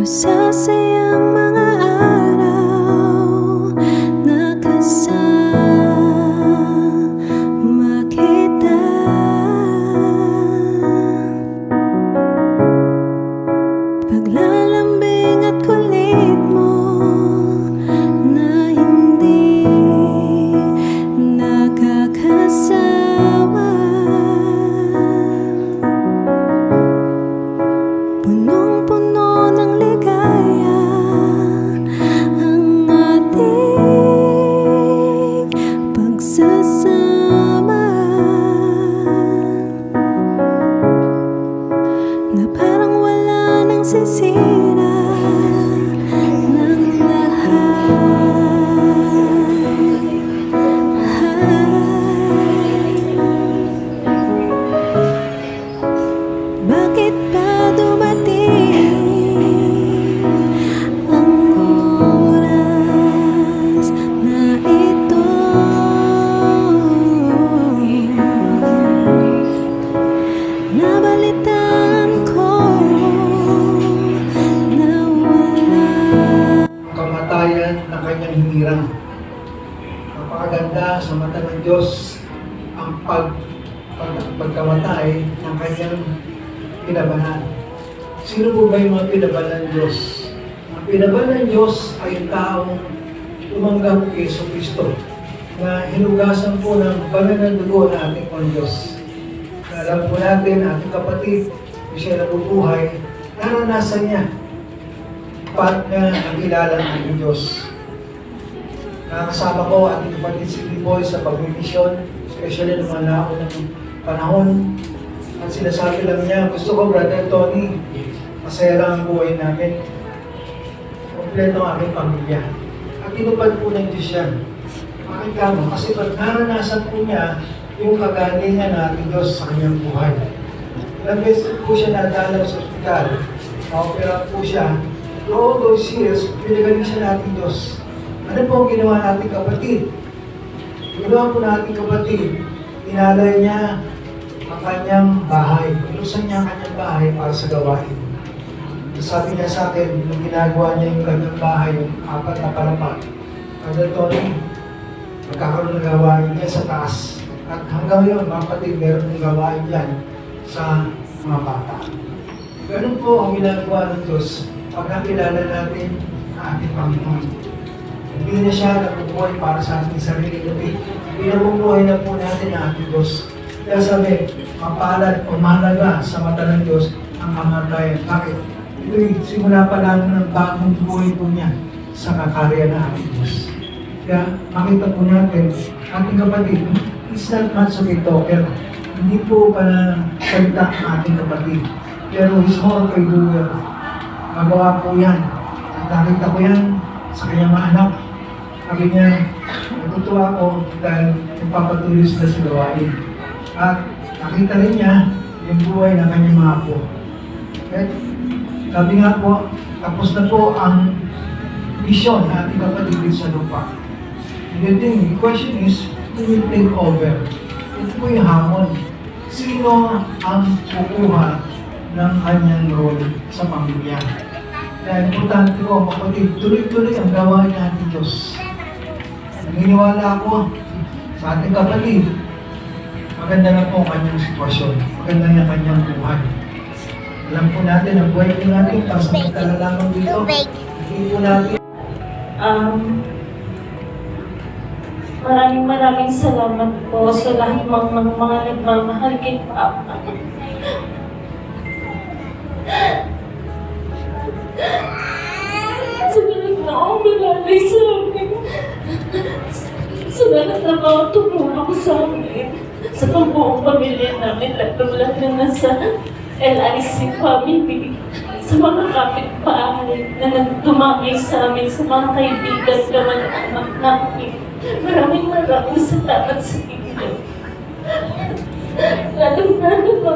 Masasayang mga araw na kasama kita. Paglalambing at kulit mo na hindi nakakasawa. Punong-puno ng ligaya ang ating pagsasama, na parang wala nang sisira ng lahat. Bakit ba dumating ang oras na ito? Nabalitaan ko na wala Kamatayan ng kanyang hinirang. Napakaganda sa mata ng Diyos ang pagkamatay ng kanyang pinabanan. Sino po ba yung mga pinabanan ng Diyos? Ang pinabanan ng Diyos ay yung taong tumanggap kay Yesu Cristo na hinugasan po ng banal na dugo ng ating Panginoon Diyos. Alam po natin, ating kapatid, kung siya nabubuhay, naranasan niya paano niya ang kilala ng ating Diyos. Nakakasama ko ating kapatid si Boy sa pag-mission, especially ng mga naunang panahon. At sinasabi lang niya, gusto ko, Brother Tony, masaya lang ang buhay namin. Kompleto ang aking pamilya. At tinupad po ng Diyos yan. Bakit kamo? Kasi pag naranasan po niya yung kagalingan ng ating Diyos sa kanyang buhay. Ilang beses po siya nadala sa ospital, na-opera po siya. All those years, pinagaling siya ng ating Diyos. Ano po ang ginawa nating kapatid? Ginawa po nating kapatid, inalay niya ang kanyang bahay. Ilusan niya ang kanyang bahay para sa gawain. Sabi niya sa akin, nung ginagawa niya yung kanyang bahay, yung 4 na palapat, Brother Tony, magkakaroon ng gawain niya sa taas. At hanggang ngayon, mga kapatid, meron ng gawain yan sa mga bata. Ganun po ang ginagawa ng Diyos pag nakilala natin ang ating Panginoon. Hindi na siya nabubuhay para sa ating sarili, kundi pinabubuhay na po natin ang ating Diyos. Kaya sabi, mapalad o mahalaga sa mata ng Diyos ang kamatayan. Bakit? Ito'y simula pa lang ng bagong buhay po niya sa kakarya ng ating Diyos. Kaya makita po natin, ating kapatid, it's not much of a talker. Hindi po pala salita ang ating kapatid. Pero he's more of a doer. Magawa po yan. At nakita ko yan sa kanyang mga anak. Sabi niya, natutuwa ko dahil nagpapatuloy sila sa gawain. At nakita rin niya yung buhay ng kanyang mga apo. Okay? Sabi nga po, tapos na po ang mission na ating kapatid sa lupa. And the question is, who will take over? Ito po yung hamon. Sino ang kukuha ng kanyang role sa pamilya? Kaya importante po, kapatid, tuloy-tuloy ang gawain ng ating Diyos. Naniniwala ako sa ating kapatid, maganda na po ang kanyang sitwasyon. Maganda na kanyang buhay. Alam po natin, ang buhay po natin, pasamantala lamang dito. Hindi po natin. Maraming salamat po sa lahat ng mga nagmamahal kay Papa. Sa lahat na akong malalay sa amin. Sa lahat na mga tumulong sa amin. Sa pambuong pamilya namin, lalo na sa LIC family. Sa mga kapitbahay na nagdumami sa amin, sa mga kaibigan naman anak namin. Maraming salamat sa inyo. Lalo pa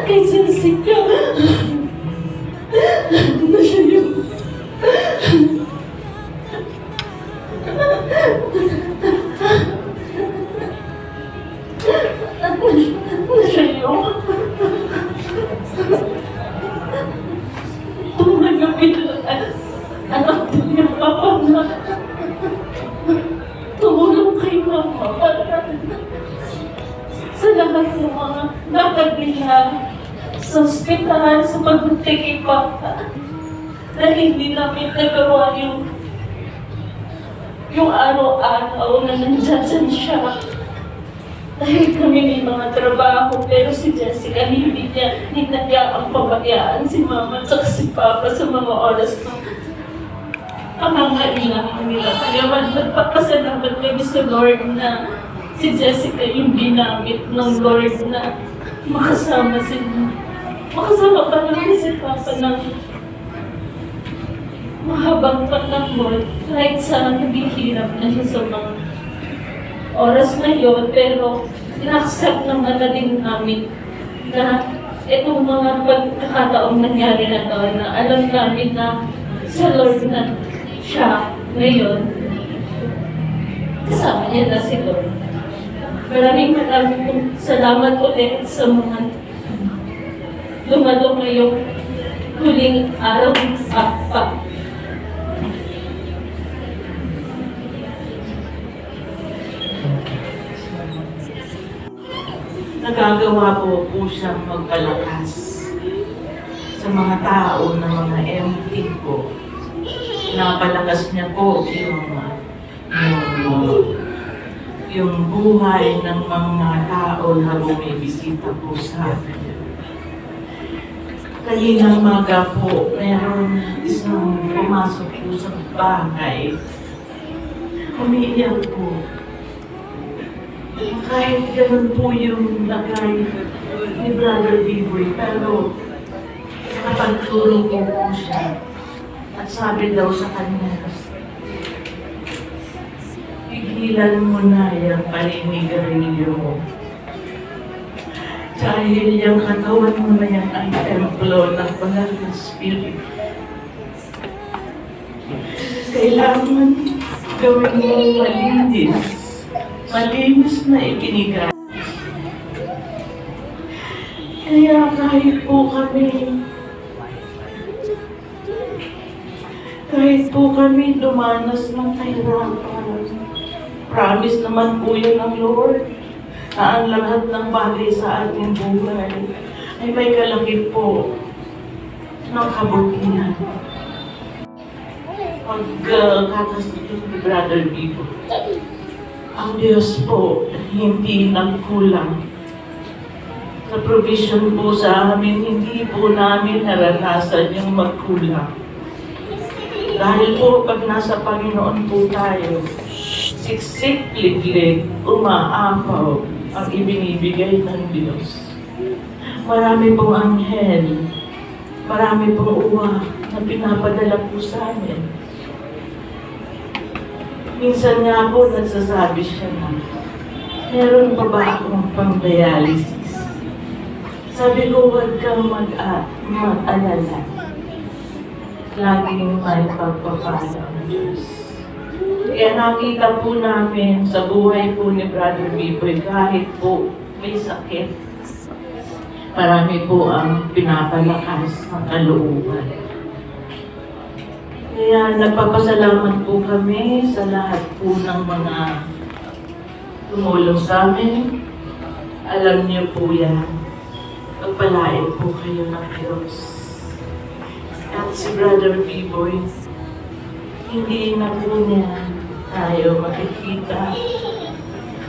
kay Jessica. Na siya yung Mama para sa lahat ng mga nakabila sa ospital, sa pagbunting kay Papa. Dahil hindi namin nagawa yung araw-araw na nandyan siya. Dahil kami may mga trabaho, pero si Jessica hindi niya hinayaang pabayaan si Mama at si Papa sa mga oras na pangangailangan nila. Kaya magpapasalamat kami sa Lord na si Jessica yung ginamit ng Lord na makasama pa namin si Papa ng mahabang panahon kahit sa naghihirap na siya sa mga oras na yun, pero in-accept naman na din namin na itong mga pagkakataong nangyari na to, na alam namin na sa Lord na siya ngayon, kasama niya na si Lord. Maraming pong salamat ulit sa mga lumalo ngayong huling araw ng Papa. Nagagawa po siyang magpalakas sa mga tao na mga empty po. Napalakas niya po yung buhay ng mga tao na bumibisita po sa akin. Kaninang maga po, meron isang pumasok po sa bahay. Umiiyak po. Kahit ganun po yung lagay ni Brother Biboy, pero nakapagtulong po siya. At sabi daw sa kanya, pigilan mo na yung paninigarilyo mo. Dahil yung katawan mo na yan ay templo ng banal na spirit. Kailangan gawin mo malinis. Malinis na ikinigas. Kaya kahit po kami dumanas ng kahirapan, promise naman po yun ng Lord na ang lahat ng bagay sa ating buhay ay may kalakip po ng kabutihan. Kakasutos ni Brother Bibo, ang Diyos po hindi nagkulang. Sa provision po sa amin, hindi po namin naranasan yung magkulang. Dahil po pag nasa Panginoon po tayo, siksik-liglig, umaapaw ang ibinibigay ng Diyos. Marami pong anghel, marami pong uwa na pinapadala po sa amin. Minsan nga po nagsasabi siya na, meron pa ba akong pang-dialysis? Sabi ko, huwag kang mag-alala. Laging may pagpapala ng Diyos. Kaya nakita po namin sa buhay po ni Brother Biboy, kahit po may sakit, marami po ang pinapalakas ng kalooban. Kaya nagpapasalamat po kami sa lahat po ng mga tumulong sa amin. Alam niyo po yan. Pagpalain po kayo ng Diyos. At si Brother Biboy, hindi na po niya tayo makikita.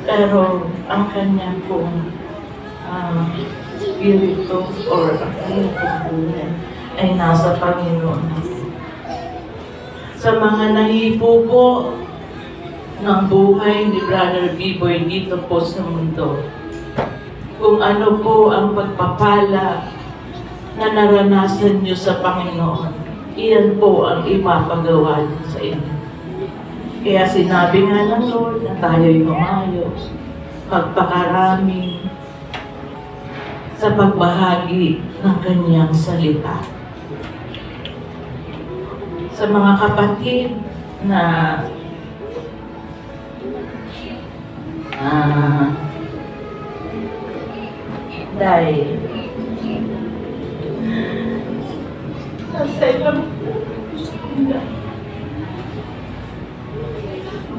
Pero ang kanya pong spirito or ang kanya pong buhay ay nasa Panginoon. Sa mga nahipo po ng buhay ni Brother Biboy dito po sa mundo, kung ano po ang pagpapala na naranasan niyo sa Panginoon, iyan po ang ipapagawa niyo sa inyo. Kaya sinabi nga ng Lord na tayo'y humayo, magpakarami sa pagbahagi ng kanyang salita. Sa mga kapatid na dahil nasailam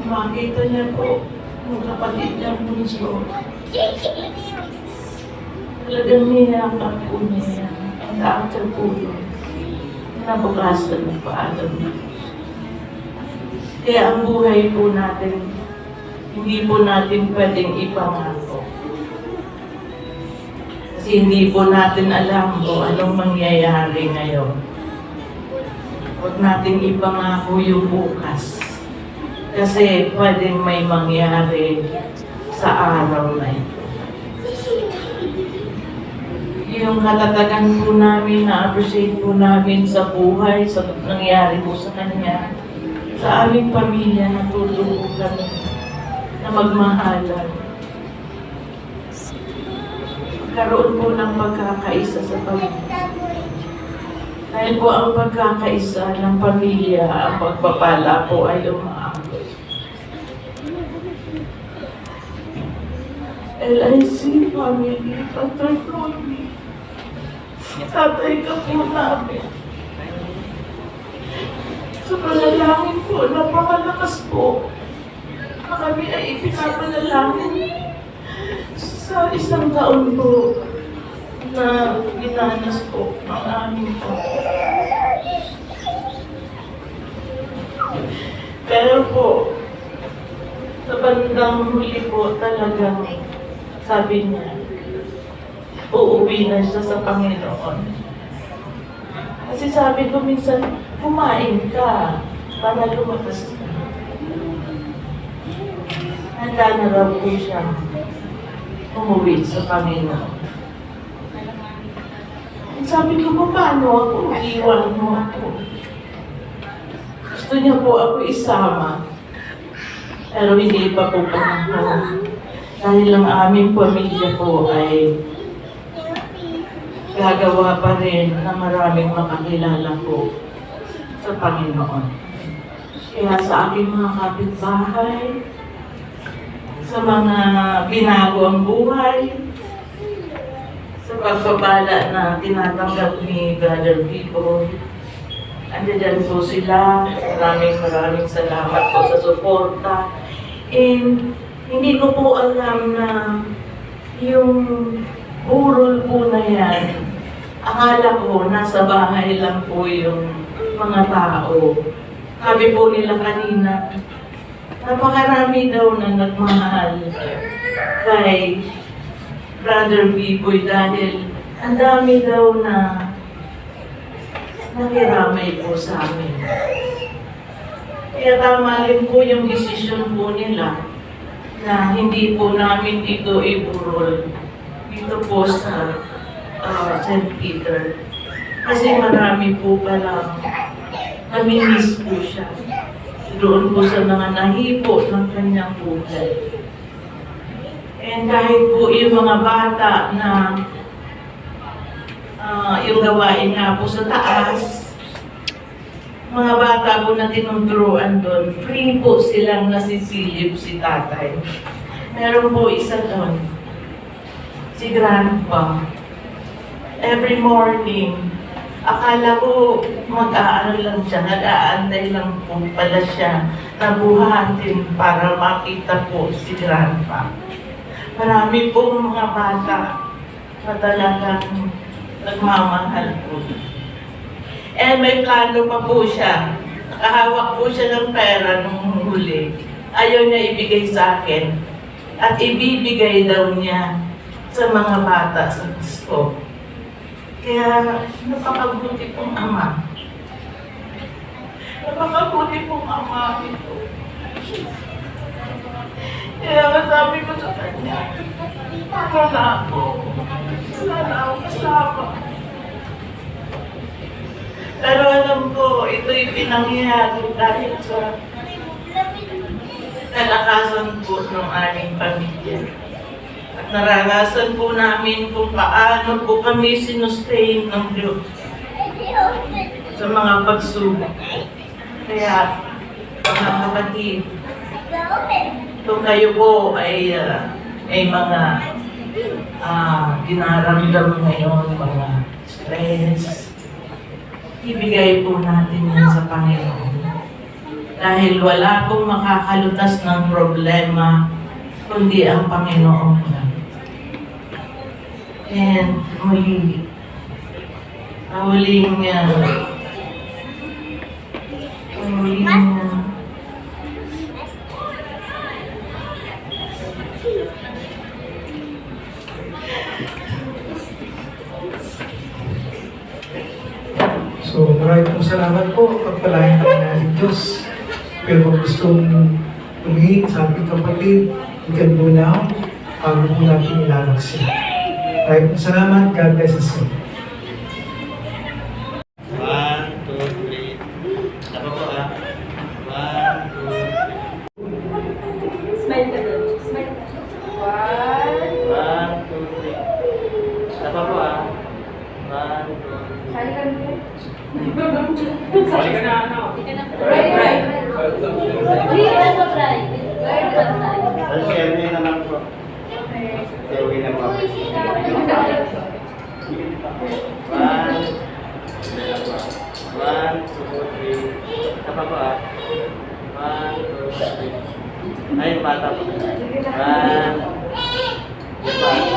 makita niya po Yung kapatid niya bunso. Talagang niyakap po niya. Ang daan sa pulo. Nabukasan ng paalam niya. Kaya ang buhay po natin, hindi po natin pwedeng ipangako. Kasi hindi po natin alam kung anong mangyayari ngayon. Huwag natin ipangako yung bukas. Kasi pwedeng may mangyari sa araw na ito. Yung katatagan po namin, na-appreciate po namin sa buhay, sa nangyari po sa kanya, sa aming pamilya, natulong po kami na magmahalan. Karoon po ng pagkakaisa sa pamilya. Dahil po ang pagkakaisa ng pamilya, ang pagpapala po ay umaabot. LIC family, Pastor Tony, itatay ka po namin. Sa panalangin po, napakalakas po na kami ay ipinapanalangin sa isang taon po na ginanas po ng aming po. Pero po, sa bandang huli po talagang sabi niya, uuwi na siya sa Panginoon. Kasi sabi ko minsan, kumain ka para lumakas ka. Handa na raw po siya umuwi sa Panginoon. Sabi ko, paano ako? Iwan mo ako. Gusto niya po ako isama. Pero hindi pa po panahon. Dahil ang aming pamilya po ay gagawa pa rin na maraming makakilala po sa Panginoon. Kaya sa aking mga kapitbahay, sa mga binago ang buhay, sa pagbabala na tinatanggap ni Brother Biboy, andiyan po sila. Maraming salamat po sa suporta. And hindi ko po alam na yung burol po na yan, akala ko nasa bahay lang po yung mga tao. Sabi po nila kanina, napakarami daw na nagmahal kay Brother Biboy dahil ang dami daw na nakiramay po sa amin. Kaya tama rin po yung desisyon po nila na hindi po namin ito iburol dito po sa St. Peter. Kasi marami po palang namimiss po siya. Doon po sa mga nahipo ng kanyang buhay. And kahit po yung mga bata na yung gawain nga po sa taas, mga bata po na tinuturuan doon, free po silang nasisilip si tatay. Meron po isa doon, si Grandpa. Every morning, akala ko mag-aaral lang siya, nag-aantay lang po pala siya na buhatin para makita po si Grandpa. Marami pong mga bata na talagang nagmamahal po. And may plano pa po siya. Nakahawak po siya ng pera nung huli. Ayaw niya ibigay sa akin. At ibibigay daw niya sa mga bata sa gusto. Kaya napakabuti pong ama. Napakabuti pong ama ito. Kaya sabi ko sa kanya, sana ako kasama. Pero alam ko, ito'y pinangyayari dahil sa kalakasan po ng aming pamilya. At naranasan po namin kung paano po kami sinustain ng Diyos sa mga pagsubok. Kaya, mga kapatid, kung kayo po ay mga dinaramdam ngayon, mga stress, ibigay po natin yan sa Panginoon. Dahil wala pong makakalutas ng problema kundi ang Panginoon lang. And muli, huling So, maraming pong salamat po. Pagpalain ka na ng Diyos. Pero kung gustong tumingin sa ating kapatid, you can go now. Bago po natin ilalagsin. Maraming pong salamat. God bless us all. 1, 2, 3. Apa po ah? 1, 2, 3. Smile ka doon. Smile ka. 1, 2, 3. Apa po ah? 1, 2, 3. Sali ka doon. Sali ka na ano? Right. Hindi ka sa try. Tapos si Ernie naman po. Si Uwi na po. 1, 1, 2, 3. Apa po ah? 1, 2, 3. Ay, bata po. 1, 2, 3.